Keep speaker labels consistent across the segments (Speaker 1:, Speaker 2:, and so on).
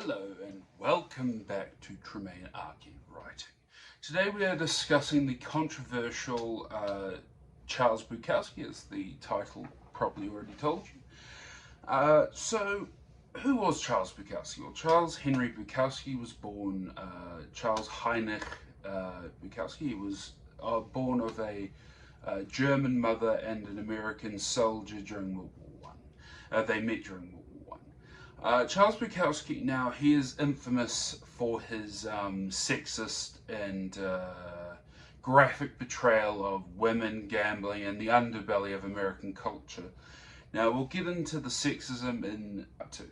Speaker 1: Hello and welcome back to Tremaine Writing. Today we are discussing the controversial Charles Bukowski, as the title probably already told you. So, who was Charles Bukowski? Well, Charles Henry Bukowski was born Charles Heinrich Bukowski. He was born of a German mother and an American soldier during World War I. They met during World War I. Charles Bukowski, now, he is infamous for his sexist and graphic portrayal of women, gambling, and the underbelly of American culture. Now, we'll get into the sexism in part two.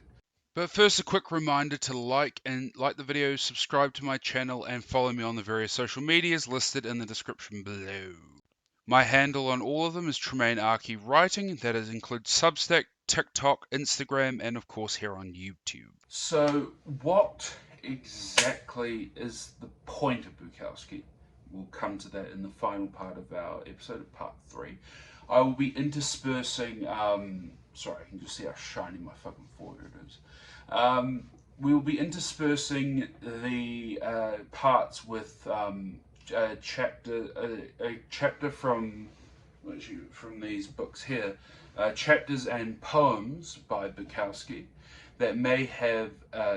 Speaker 1: But first, a quick reminder to like the video, subscribe to my channel, and follow me on the various social medias listed in the description below. My handle on all of them is Tremaine Writing. That includes Substack, TikTok, Instagram, and of course here on YouTube. So, what exactly is the point of Bukowski? We'll come to that in the final part of our episode of part 3. I will be interspersing, sorry, I can just see how shiny my fucking forehead is. We will be interspersing the parts with a chapter from these books here, chapters and poems by Bukowski that may have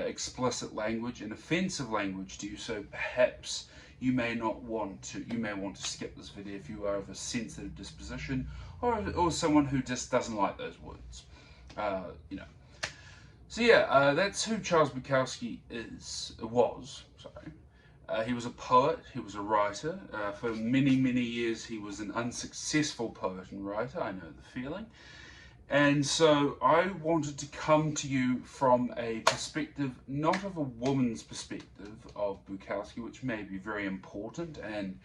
Speaker 1: explicit language and offensive language to you. So perhaps you may want to skip this video if you are of a sensitive disposition, or someone who just doesn't like those words. So yeah, that's who Charles Bukowski was. He was a poet, he was a writer. For many, many years he was an unsuccessful poet and writer, I know the feeling. And so I wanted to come to you from a perspective, not of a woman's perspective of Bukowski, which may be very important, and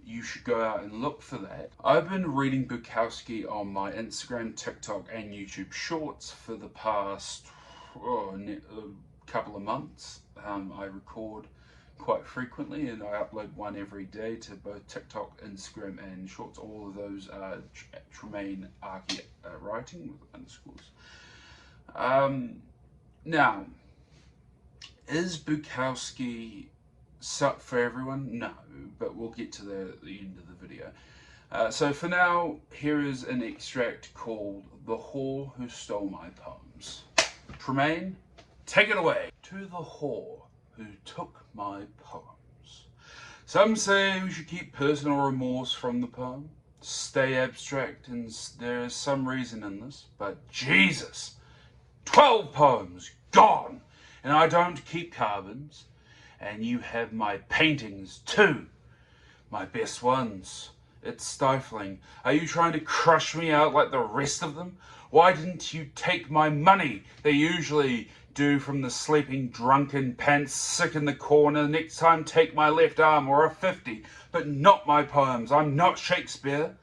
Speaker 1: you should go out and look for that. I've been reading Bukowski on my Instagram, TikTok, and YouTube Shorts for the past couple of months. I record quite frequently, and I upload one every day to both TikTok, Instagram, and Shorts. All of those are Tremaine Writing with underscores. Now, is Bukowski suck for everyone? No, but we'll get to that at the end of the video. So for now, here is an extract called "The Whore Who Stole My Poems." Tremaine, take it away. To the whore who took my poems. Some say we should keep personal remorse from the poem, stay abstract, and there is some reason in this, but Jesus, 12 poems gone, and I don't keep carbons, and you have my paintings too, my best ones. It's stifling. Are you trying to crush me out like the rest of them? Why didn't you take my money? They usually do from the sleeping drunken pants sick in the corner. Next time take my left arm or a 50, but not my poems. I'm not Shakespeare.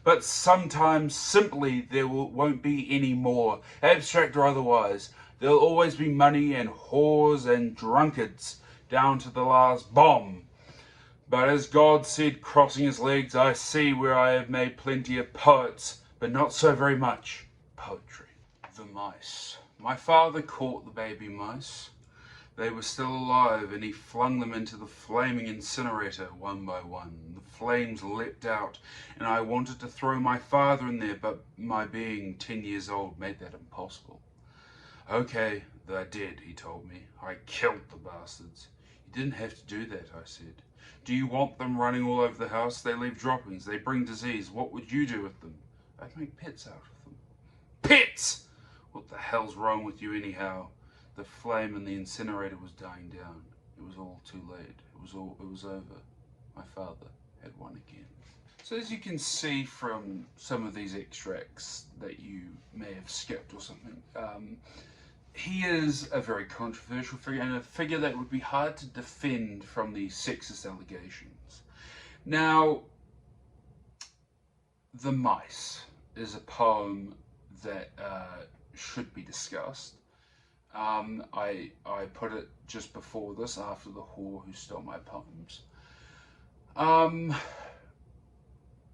Speaker 1: But sometimes simply there won't be any more, abstract or otherwise. There'll always be money and whores and drunkards down to the last bomb. But as God said, crossing his legs, I see where I have made plenty of poets, but not so very much poetry. The mice. My father caught the baby mice. They were still alive, and he flung them into the flaming incinerator one by one. The flames leapt out, and I wanted to throw my father in there, but my being 10 years old made that impossible. Okay, I did, he told me. I killed the bastards. You didn't have to do that, I said. Do you want them running all over the house? They leave droppings. They bring disease. What would you do with them? I'd make pets out of them. Pets! What the hell's wrong with you anyhow? The flame in the incinerator was dying down. It was all too late. It was over. My father had won again. So as you can see from some of these extracts that you may have skipped or something, he is a very controversial figure, and a figure that would be hard to defend from the sexist allegations. Now, The Mice is a poem that should be discussed. I put it just before this, after The Whore Who Stole My Poems.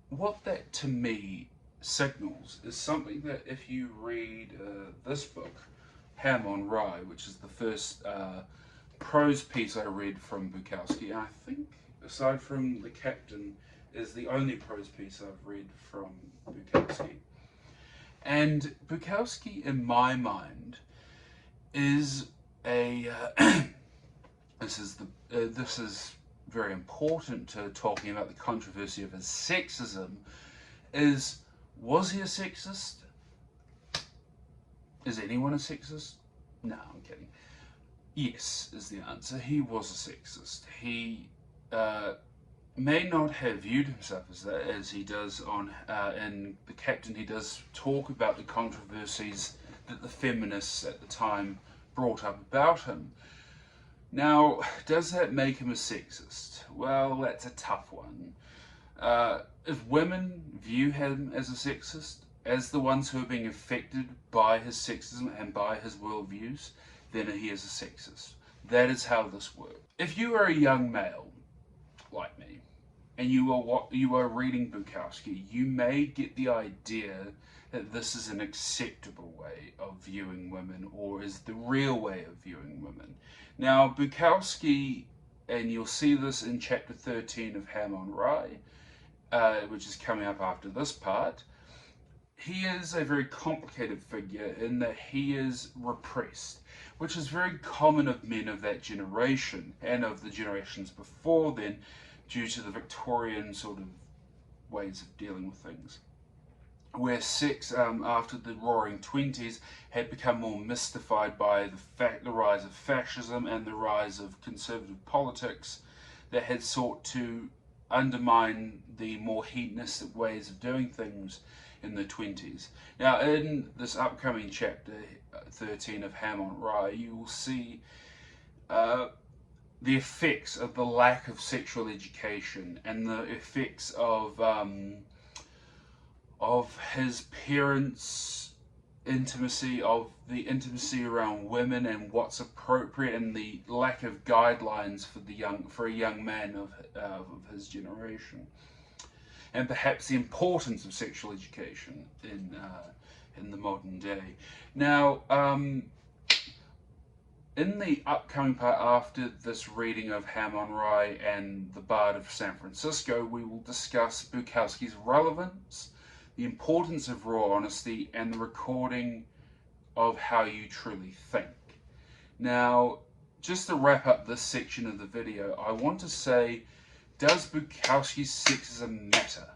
Speaker 1: What that to me signals is something that if you read this book, Ham on Rye, which is the first prose piece I read from Bukowski. I think, aside from The Captain, is the only prose piece I've read from Bukowski. And Bukowski, in my mind, is a this is very important to talking about the controversy of his sexism. Was he a sexist? Is anyone a sexist? No, I'm kidding. Yes, is the answer. He was a sexist. He may not have viewed himself as that, as he does in The Captain. He does talk about the controversies that the feminists at the time brought up about him. Now, does that make him a sexist? Well, that's a tough one. If women view him as a sexist, as the ones who are being affected by his sexism and by his worldviews, then he is a sexist. That is how this works. If you are a young male, like me, and you are reading Bukowski, you may get the idea that this is an acceptable way of viewing women, or is the real way of viewing women. Now, Bukowski, and you'll see this in chapter 13 of Ham on Rye, which is coming up after this part, he is a very complicated figure in that he is repressed, which is very common of men of that generation and of the generations before then, due to the Victorian sort of ways of dealing with things. Where sex, after the Roaring Twenties, had become more mystified by the rise of fascism and the rise of conservative politics that had sought to undermine the more hedonistic ways of doing things in the 20s. Now, in this upcoming chapter 13 of Ham on Rye, you will see the effects of the lack of sexual education and the effects of his parents' intimacy, of the intimacy around women and what's appropriate, and the lack of guidelines for a young man of his generation, and perhaps the importance of sexual education in the modern day. Now, in the upcoming part after this reading of Ham on Rye and the Bard of San Francisco, we will discuss Bukowski's relevance, the importance of raw honesty, and the recording of how you truly think. Now, just to wrap up this section of the video, I want to say, does Bukowski's sexism matter?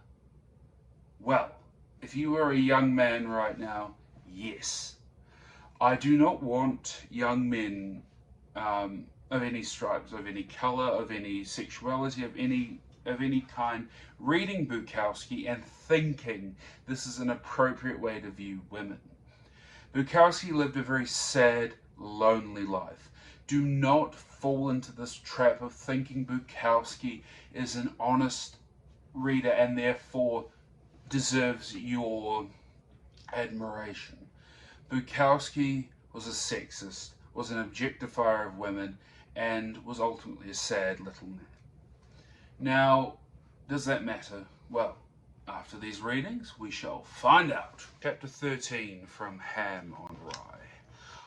Speaker 1: Well, if you are a young man right now, yes. I do not want young men of any stripes, of any colour, of any sexuality, of any kind, reading Bukowski and thinking this is an appropriate way to view women. Bukowski lived a very sad, lonely life. Do not fall into this trap of thinking Bukowski is an honest reader and therefore deserves your admiration. Bukowski was a sexist, was an objectifier of women, and was ultimately a sad little man. Now, does that matter? Well, after these readings, we shall find out. Chapter 13 from Ham on Rye.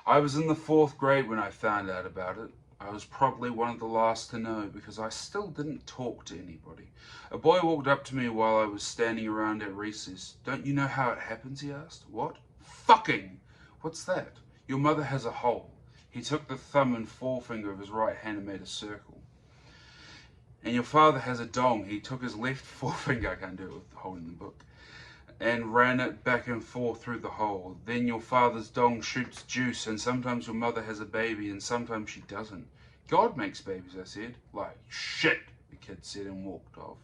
Speaker 1: I was in the 4th grade when I found out about it. I was probably one of the last to know because I still didn't talk to anybody. A boy walked up to me while I was standing around at recess. Don't you know how it happens? He asked. What? Fucking! What's that? Your mother has a hole. He took the thumb and forefinger of his right hand and made a circle. And your father has a dong. He took his left forefinger, I can't do it with holding the book, and ran it back and forth through the hole. Then your father's dong shoots juice, and sometimes your mother has a baby, and sometimes she doesn't. God makes babies, I said. Like, shit, the kid said and walked off.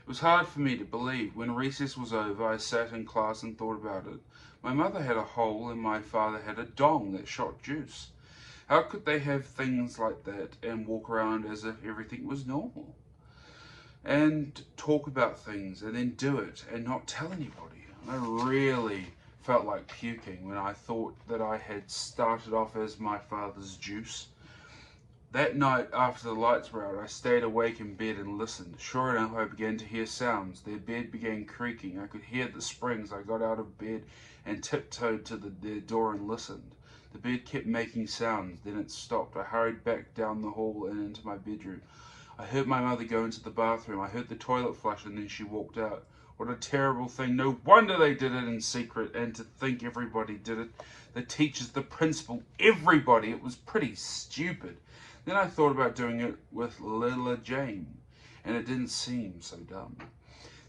Speaker 1: It was hard for me to believe. When recess was over, I sat in class and thought about it. My mother had a hole, and my father had a dong that shot juice. How could they have things like that and walk around as if everything was normal? And talk about things and then do it and not tell anybody. I really felt like puking when I thought that I had started off as my father's juice. That night, after the lights were out, I stayed awake in bed and listened. Sure enough, I began to hear sounds. Their bed began creaking. I could hear the springs. I got out of bed and tiptoed to their door and listened. The bed kept making sounds, then it stopped. I hurried back down the hall and into my bedroom. I heard my mother go into the bathroom. I heard the toilet flush, and then she walked out. What a terrible thing. No wonder they did it in secret, and to think everybody did it. The teachers, the principal, everybody. It was pretty stupid. Then I thought about doing it with Lilla Jane, and it didn't seem so dumb.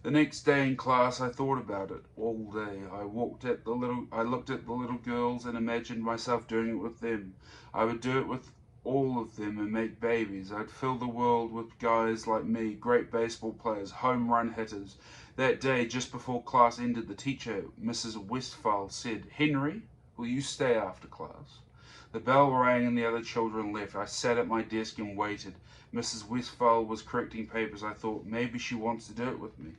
Speaker 1: The next day in class, I thought about it all day. I looked at the little girls and imagined myself doing it with them. I would do it with all of them and make babies. I'd fill the world with guys like me, great baseball players, home run hitters. That day, just before class ended, the teacher, Mrs. Westphal, said, "Henry, will you stay after class?" The bell rang and the other children left. I sat at my desk and waited. Mrs. Westphal was correcting papers. I thought, maybe she wants to do it with me.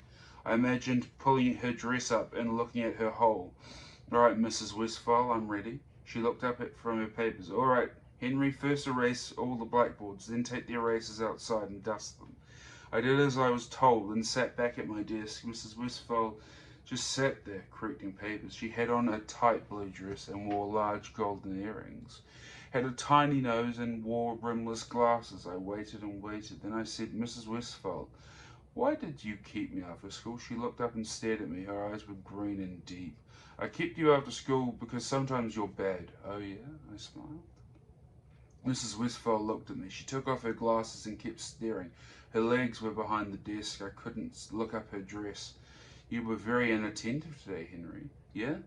Speaker 1: I imagined pulling her dress up and looking at her hole. "All right, Mrs. Westphal, I'm ready." She looked up from her papers. "All right, Henry, first erase all the blackboards, then take the erasers outside and dust them." I did as I was told and sat back at my desk. Mrs. Westphal just sat there, correcting papers. She had on a tight blue dress and wore large golden earrings, had a tiny nose and wore rimless glasses. I waited and waited. Then I said, "Mrs. Westphal, why did you keep me after school?" She looked up and stared at me. Her eyes were green and deep. "I kept you after school because sometimes you're bad." "Oh yeah?" I smiled. Mrs. Westphal looked at me. She took off her glasses and kept staring. Her legs were behind the desk. I couldn't look up her dress. "You were very inattentive today, Henry." "Yeah?"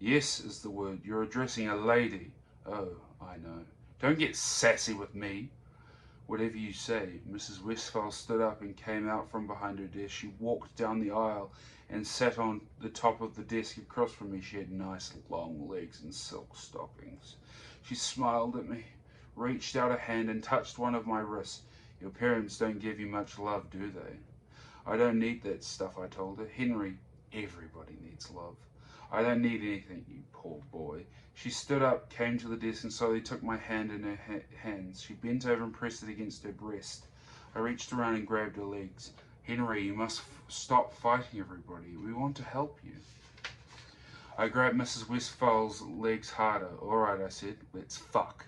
Speaker 1: "Yes is the word. You're addressing a lady." "Oh, I know. Don't get sassy with me." "Whatever you say." Mrs. Westphal stood up and came out from behind her desk. She walked down the aisle and sat on the top of the desk across from me. She had nice long legs and silk stockings. She smiled at me, reached out a hand and touched one of my wrists. "Your parents don't give you much love, do they?" "I don't need that stuff," I told her. "Henry, everybody needs love." "I don't need anything, you poor boy." She stood up, came to the desk and slowly took my hand in her hands. She bent over and pressed it against her breast. I reached around and grabbed her legs. "Henry, you must stop fighting everybody. We want to help you." I grabbed Mrs. Westphal's legs harder. "All right," I said, "let's fuck."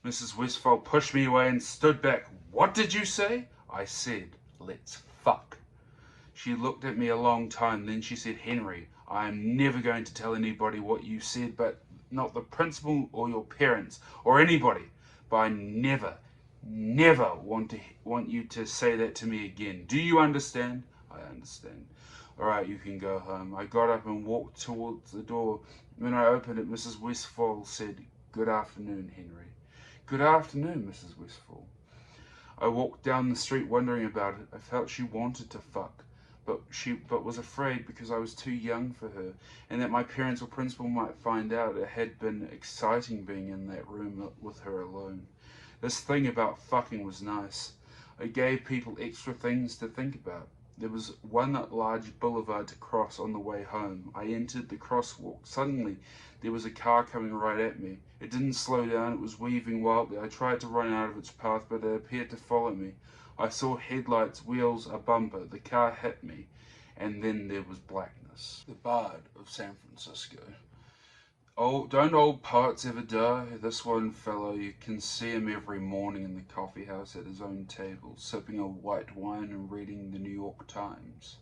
Speaker 1: Mrs. Westphal pushed me away and stood back. "What did you say?" I said, "Let's fuck." She looked at me a long time. Then she said, "Henry, I am never going to tell anybody what you said, but not the principal or your parents or anybody. But I never want you to say that to me again. Do you understand?" "I understand." "All right, you can go home." I got up and walked towards the door. When I opened it, Mrs. Westphal said, "Good afternoon, Henry." "Good afternoon, Mrs. Westphal." I walked down the street wondering about it. I felt she wanted to fuck, but was afraid because I was too young for her, and that my parents or principal might find out. It had been exciting being in that room with her alone. This thing about fucking was nice. It gave people extra things to think about. There was one large boulevard to cross on the way home. I entered the crosswalk. Suddenly, there was a car coming right at me. It didn't slow down. It was weaving wildly. I tried to run out of its path, but it appeared to follow me. I saw headlights, wheels, a bumper. The car hit me, and then there was blackness. The Bard of San Francisco. Oh, don't old poets ever die? This one fellow, you can see him every morning in the coffee house at his own table, sipping a white wine and reading the New York Times.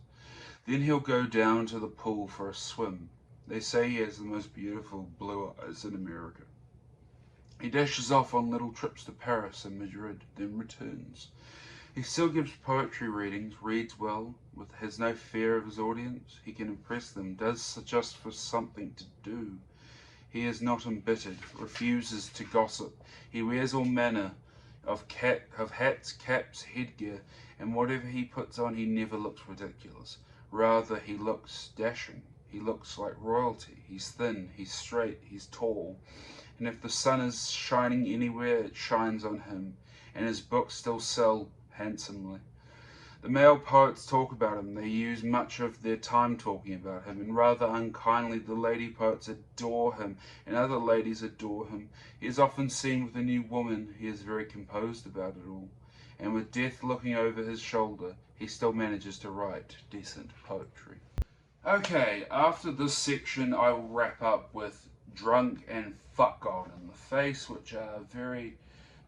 Speaker 1: Then he'll go down to the pool for a swim. They say he has the most beautiful blue eyes in America. He dashes off on little trips to Paris and Madrid, then returns. He still gives poetry readings, reads well, has no fear of his audience. He can impress them, does just for something to do. He is not embittered, refuses to gossip. He wears all manner of hats, caps, headgear, and whatever he puts on, he never looks ridiculous. Rather, he looks dashing. He looks like royalty. He's thin, he's straight, he's tall. And if the sun is shining anywhere, it shines on him, and his books still sell handsomely. The male poets talk about him. They use much of their time talking about him, and rather unkindly the lady poets adore him, and other ladies adore him. He is often seen with a new woman. He is very composed about it all, and with death looking over his shoulder, he still manages to write decent poetry. Okay, after this section I will wrap up with drunk, and fuck God in the face, which are very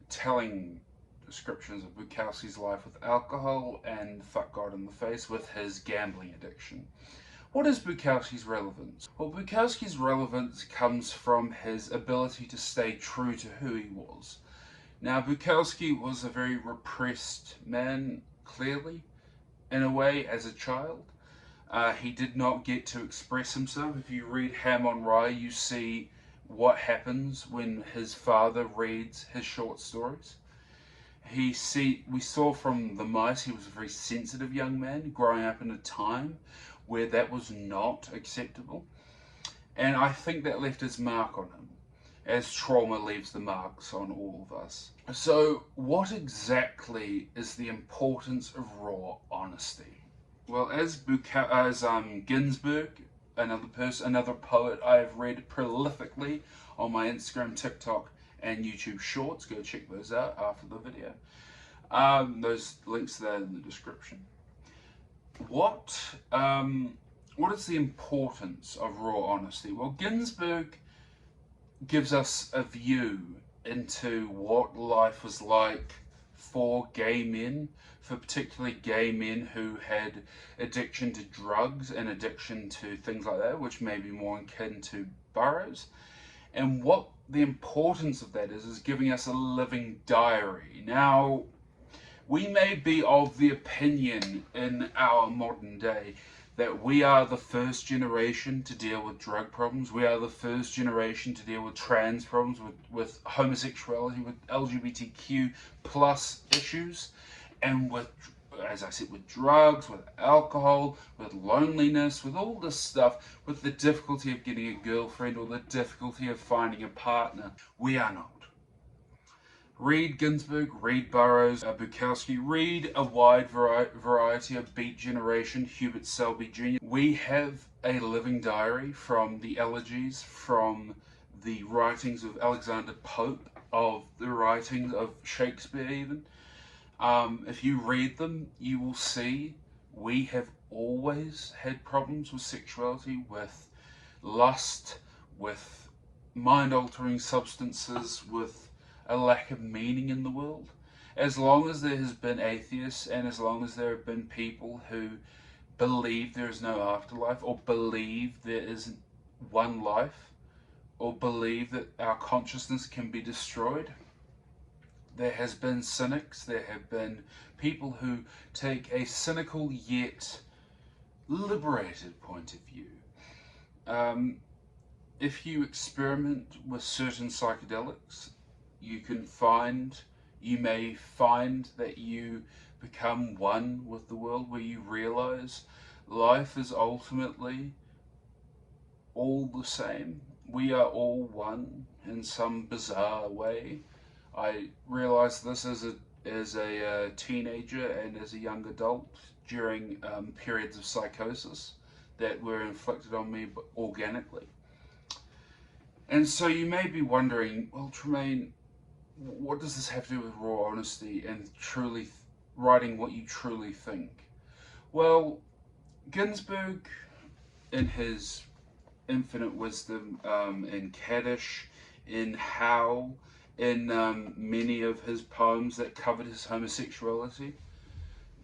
Speaker 1: telling descriptions of Bukowski's life with alcohol, and fuck God in the face with his gambling addiction. What is Bukowski's relevance? Well, Bukowski's relevance comes from his ability to stay true to who he was. Now, Bukowski was a very repressed man, clearly, in a way, as a child. He did not get to express himself. If you read Ham on Rye, you see what happens when his father reads his short stories. We saw from The Mice he was a very sensitive young man, growing up in a time where that was not acceptable. And I think that left his mark on him, as trauma leaves the marks on all of us. So what exactly is the importance of raw honesty? Well, as Ginsberg, another poet I have read prolifically on my Instagram, TikTok, and YouTube Shorts. Go check those out after the video. Those links there in the description. What is the importance of raw honesty? Well, Ginsberg gives us a view into what life was like for gay men, for particularly gay men who had addiction to drugs and addiction to things like that, which may be more akin to Burroughs. And what the importance of that is giving us a living diary. Now, we may be of the opinion in our modern day that we are the first generation to deal with drug problems. We are the first generation to deal with trans problems, with homosexuality, with LGBTQ plus issues, and with, as I said, with drugs, with alcohol, with loneliness, with all this stuff, with the difficulty of getting a girlfriend or the difficulty of finding a partner. We are not. Read Ginsberg, read Burroughs, Bukowski, read a wide variety of Beat Generation, Hubert Selby Jr. We have a living diary from the elegies, from the writings of Alexander Pope, of the writings of Shakespeare even. If you read them, you will see we have always had problems with sexuality, with lust, with mind-altering substances, with a lack of meaning in the world. As long as there has been atheists, and as long as there have been people who believe there is no afterlife, or believe there is one life, or believe that our consciousness can be destroyed, there has been cynics, there have been people who take a cynical yet liberated point of view. If you experiment with certain psychedelics, you may find that you become one with the world, where you realize life is ultimately all the same. We are all one in some bizarre way. I realized this as a teenager and as a young adult during periods of psychosis that were inflicted on me organically. And so you may be wondering, well, Tremaine, what does this have to do with raw honesty and truly writing what you truly think? Well, Ginsberg, in his infinite wisdom, in Kaddish, in Howl, in many of his poems that covered his homosexuality,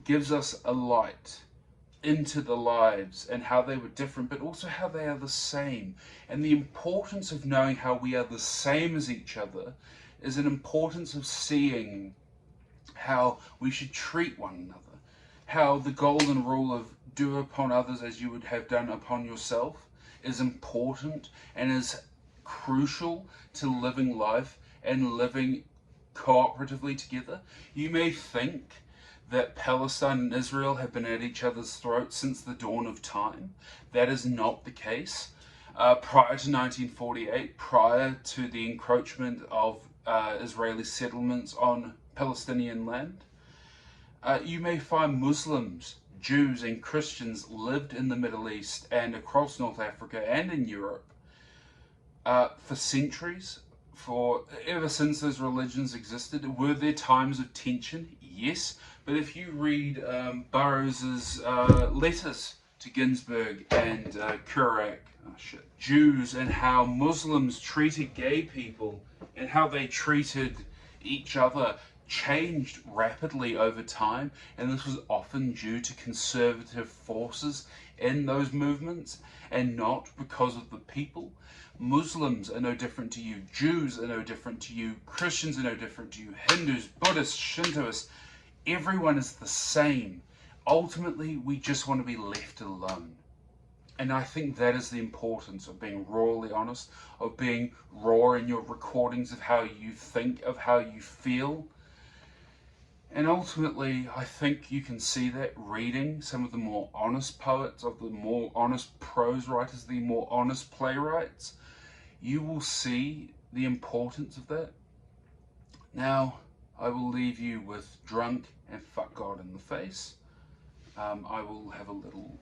Speaker 1: gives us a light into the lives and how they were different, but also how they are the same. And the importance of knowing how we are the same as each other is an importance of seeing how we should treat one another. How the golden rule of do upon others as you would have done upon yourself is important and is crucial to living life and living cooperatively together. You may think that Palestine and Israel have been at each other's throats since the dawn of time. That is not the case. Prior to 1948, prior to the encroachment of Israeli settlements on Palestinian land, you may find Muslims, Jews and Christians lived in the Middle East and across North Africa and in Europe for centuries, ever since those religions existed. Were there times of tension? Yes. But if you read Burroughs's letters to Ginsburg and Kurak, Jews, and how Muslims treated gay people and how they treated each other changed rapidly over time, and this was often due to conservative forces in those movements and not because of the people. Muslims are no different to you, Jews are no different to you, Christians are no different to you, Hindus, Buddhists, Shintoists, everyone is the same. Ultimately, we just want to be left alone. And I think that is the importance of being rawly honest, of being raw in your recordings of how you think, of how you feel. And ultimately, I think you can see that reading some of the more honest poets, of the more honest prose writers, the more honest playwrights. You will see the importance of that. Now, I will leave you with Drunk and Fuck God in the Face. I will have a little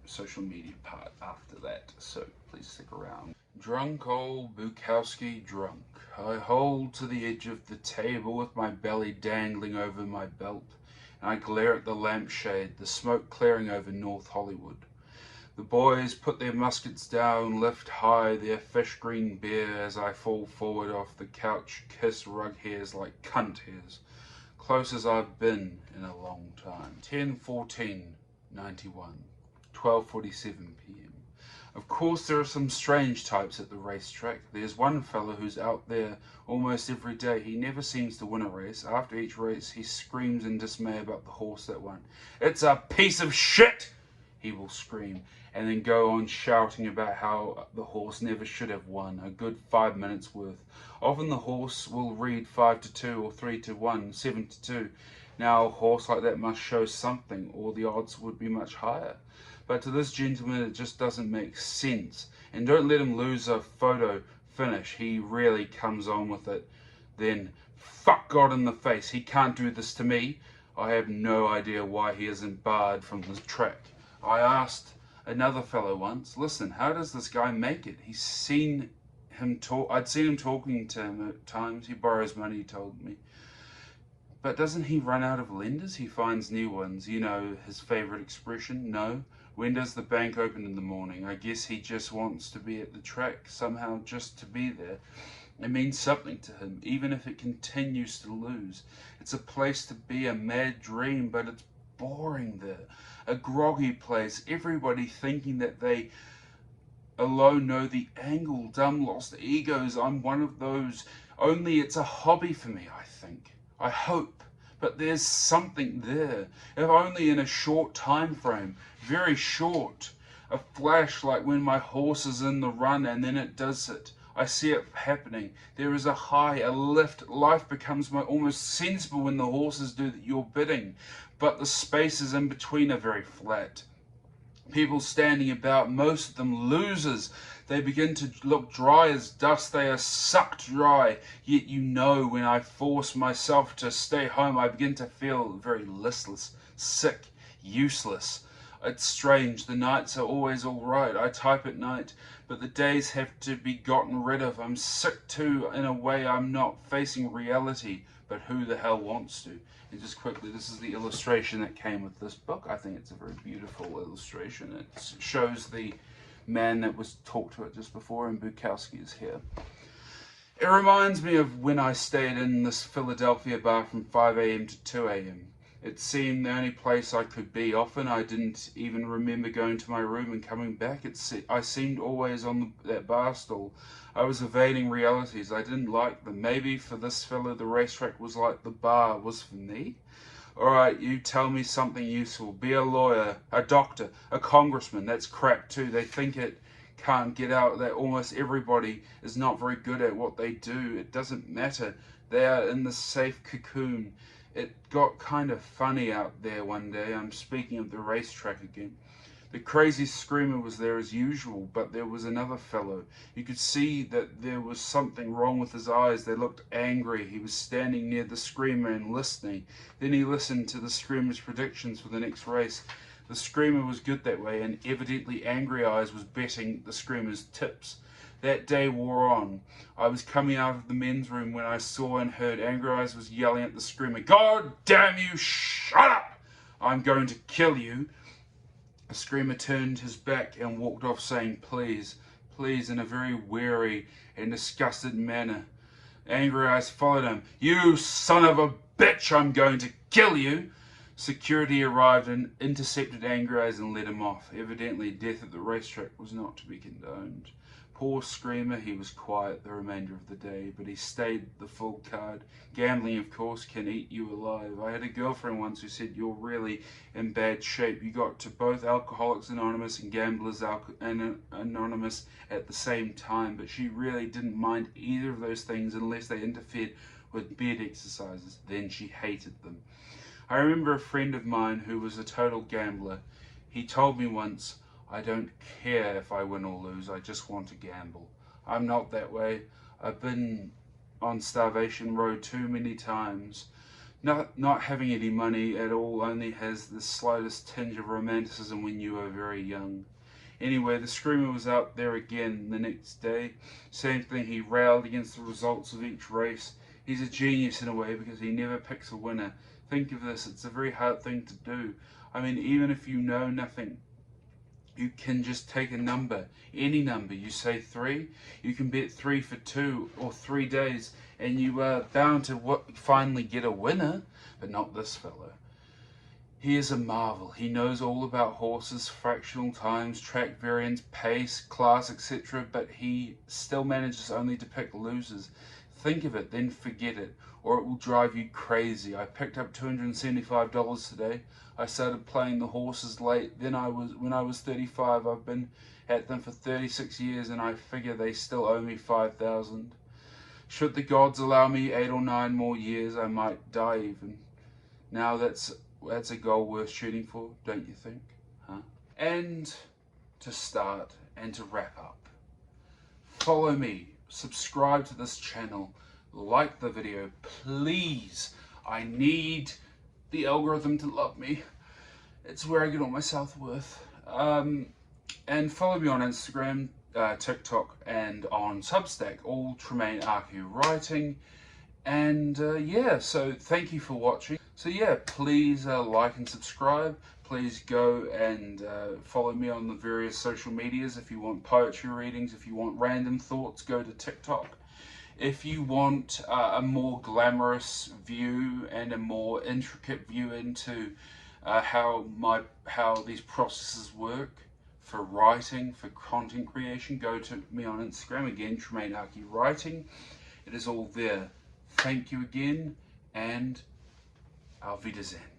Speaker 1: social media part after that, so please stick around. Drunk old Bukowski drunk. I hold to the edge of the table with my belly dangling over my belt, and I glare at the lampshade, the smoke clearing over North Hollywood. The boys put their muskets down, lift high their fish green beer as I fall forward off the couch, kiss rug hairs like cunt hairs, close as I've been in a long time. 10:14:91, 12:47 p.m. Of course there are some strange types at the racetrack. There's one fellow who's out there almost every day. He never seems to win a race. After each race he screams in dismay about the horse that won. "It's a piece of shit!" he will scream, and then go on shouting about how the horse never should have won, a good 5 minutes worth. Often the horse will read 5-2 or 3-1, 7-2. Now a horse like that must show something, or the odds would be much higher. But to this gentleman it just doesn't make sense. And don't let him lose a photo finish. He really comes on with it. Then, fuck God in the face, he can't do this to me. I have no idea why he isn't barred from the track. I asked another fellow once, listen, how does this guy make it? I'd seen him talking to him at times. He borrows money, he told me. But doesn't he run out of lenders? He finds new ones. You know his favorite expression? No. When does the bank open in the morning? I guess he just wants to be at the track, somehow just to be there. It means something to him, even if it continues to lose. It's a place to be, a mad dream, but it's boring there. A groggy place, everybody thinking that they alone know the angle, dumb lost egos. I'm one of those, only it's a hobby for me, I think. I hope, but there's something there, if only in a short time frame, very short. A flash like when my horse is in the run and then it does it. I see it happening. There is a high, a lift. Life becomes almost sensible when the horses do your bidding. But the spaces in between are very flat. People standing about, most of them losers. They begin to look dry as dust. They are sucked dry. Yet you know, when I force myself to stay home, I begin to feel very listless, sick, useless. It's strange. The nights are always all right. I type at night, but the days have to be gotten rid of. I'm sick too, in a way. I'm not facing reality, but who the hell wants to? And just quickly, this is the illustration that came with this book. I think it's a very beautiful illustration. It shows the man that was talked to it just before, and Bukowski is here. It reminds me of when I stayed in this Philadelphia bar from 5 a.m. to 2 a.m. It seemed the only place I could be. Often I didn't even remember going to my room and coming back. I seemed always on that bar stool. I was evading realities. I didn't like them. Maybe for this fellow the racetrack was like the bar was for me. Alright, you tell me something useful. Be a lawyer, a doctor, a congressman. That's crap too. They think it can't get out that almost everybody is not very good at what they do. It doesn't matter. They are in the safe cocoon. It got kind of funny out there one day. I'm speaking of the racetrack again. The crazy screamer was there as usual, but there was another fellow. You could see that there was something wrong with his eyes. They looked angry. He was standing near the screamer and listening. Then he listened to the screamer's predictions for the next race. The screamer was good that way, and evidently Angry Eyes was betting the screamer's tips. That day wore on. I was coming out of the men's room when I saw and heard Angry Eyes was yelling at the screamer, "God damn you, shut up! I'm going to kill you." The screamer turned his back and walked off saying, "Please, please," in a very weary and disgusted manner. Angry eyes followed him. "You son of a bitch, I'm going to kill you!" Security arrived and intercepted Angry Eyes and let him off. Evidently, death at the racetrack was not to be condoned. Poor Screamer, he was quiet the remainder of the day, but he stayed the full card. Gambling, of course, can eat you alive. I had a girlfriend once who said, "You're really in bad shape. You got to both Alcoholics Anonymous and Gamblers Anonymous at the same time," but she really didn't mind either of those things unless they interfered with bed exercises. Then she hated them. I remember a friend of mine who was a total gambler. He told me once, "I don't care if I win or lose, I just want to gamble." I'm not that way. I've been on starvation road too many times. Not having any money at all only has the slightest tinge of romanticism when you are very young. Anyway, the Screamer was out there again the next day. Same thing, he railed against the results of each race. He's a genius in a way because he never picks a winner. Think of this, it's a very hard thing to do. I mean, even if you know nothing, you can just take a number, any number. You say 3, you can bet 3 for 2 or 3 days, and you are bound to finally get a winner. But not this fellow. He is a marvel. He knows all about horses, fractional times, track variance, pace, class, etc., but he still manages only to pick losers. Think of it, then forget it, or it will drive you crazy. I picked up $275 today. I started playing the horses late. When I was 35, I've been at them for 36 years, and I figure they still owe me $5,000. Should the gods allow me 8 or 9 more years, I might die even. Now that's a goal worth shooting for, don't you think? Huh? And to start and to wrap up, follow me, subscribe to this channel, like the video, please. I need the algorithm to love me. It's where I get all my self-worth. And follow me on Instagram, TikTok, and on Substack, all Tremaine Writing. And yeah, so thank you for watching. So yeah, please like and subscribe. Please go and follow me on the various social medias. If you want poetry readings, if you want random thoughts, go to TikTok. If you want a more glamorous view and a more intricate view into how these processes work for writing, for content creation, go to me on Instagram, again, Tremaine Writing. It is all there. Thank you again, and auf Wiedersehen.